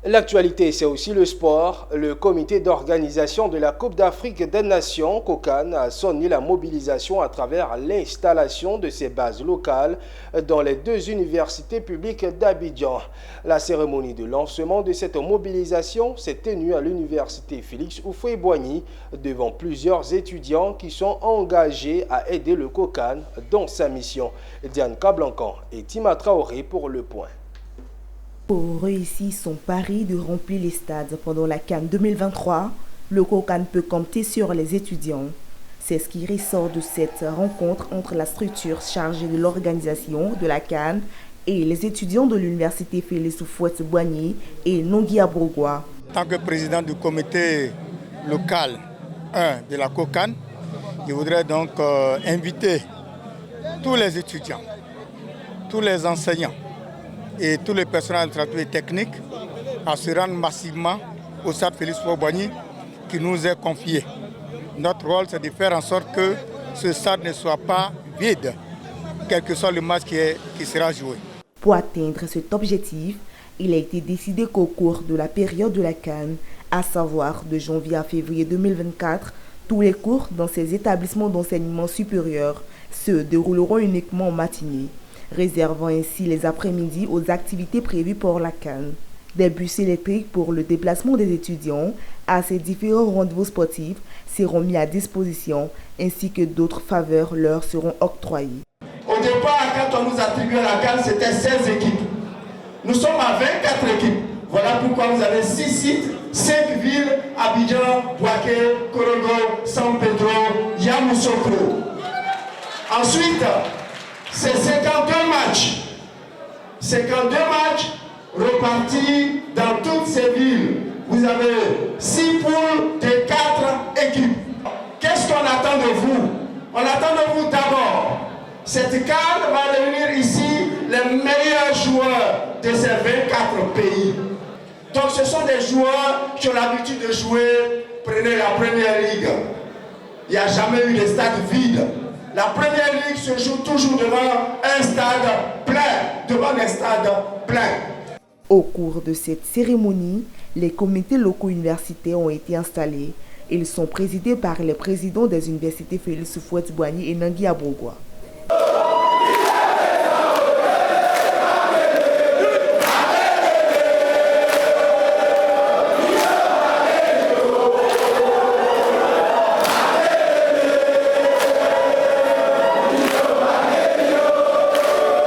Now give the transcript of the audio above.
L'actualité, c'est aussi le sport. Le comité d'organisation de la Coupe d'Afrique des Nations, COCAN, a sonné la mobilisation à travers l'installation de ses bases locales dans les deux universités publiques d'Abidjan. La cérémonie de lancement de cette mobilisation s'est tenue à l'université Félix Houphouët-Boigny devant plusieurs étudiants qui sont engagés à aider le COCAN dans sa mission. Diane Kablancan et Tima Traoré pour le point. Pour réussir son pari de remplir les stades pendant la CAN 2023, le COCAN peut compter sur les étudiants. C'est ce qui ressort de cette rencontre entre la structure chargée de l'organisation de la CAN et les étudiants de l'université Félix Houphouët-Boigny et Nongui Abrogwa. En tant que président du comité local 1 de la COCAN, je voudrais donc inviter tous les étudiants, tous les enseignants et tous les personnels administratifs et techniques à se rendre massivement au stade Félix Houphouët-Boigny qui nous est confié. Notre rôle, c'est de faire en sorte que ce stade ne soit pas vide, quel que soit le match qui sera joué. Pour atteindre cet objectif, il a été décidé qu'au cours de la période de la CAN, à savoir de janvier à février 2024, tous les cours dans ces établissements d'enseignement supérieur se dérouleront uniquement en matinée, réservant ainsi les après-midi aux activités prévues pour la CAN. Des bus électriques pour le déplacement des étudiants à ces différents rendez-vous sportifs seront mis à disposition, ainsi que d'autres faveurs leur seront octroyées. Au départ, quand on nous attribuait la CAN, c'était 16 équipes. Nous sommes à 24 équipes. Voilà pourquoi vous avez 6 sites, 5 villes, Abidjan, Bouaké, Korogo, San Pedro, Yamoussoukro. Ensuite, c'est 52 matchs. 52 matchs repartis dans toutes ces villes. Vous avez 6 poules de 4 équipes. Qu'est-ce qu'on attend de vous? On attend de vous d'abord. Cette CAN va réunir ici les meilleurs joueurs de ces 24 pays. Donc ce sont des joueurs qui ont l'habitude de jouer. Prenez la première ligue. Il n'y a jamais eu de stade vide. La première ligue se joue toujours devant un stade plein, devant un stade plein. Au cours de cette cérémonie, les comités locaux universitaires ont été installés. Ils sont présidés par les présidents des universités Félix Houphouët-Boigny et Nongui Abrogwa.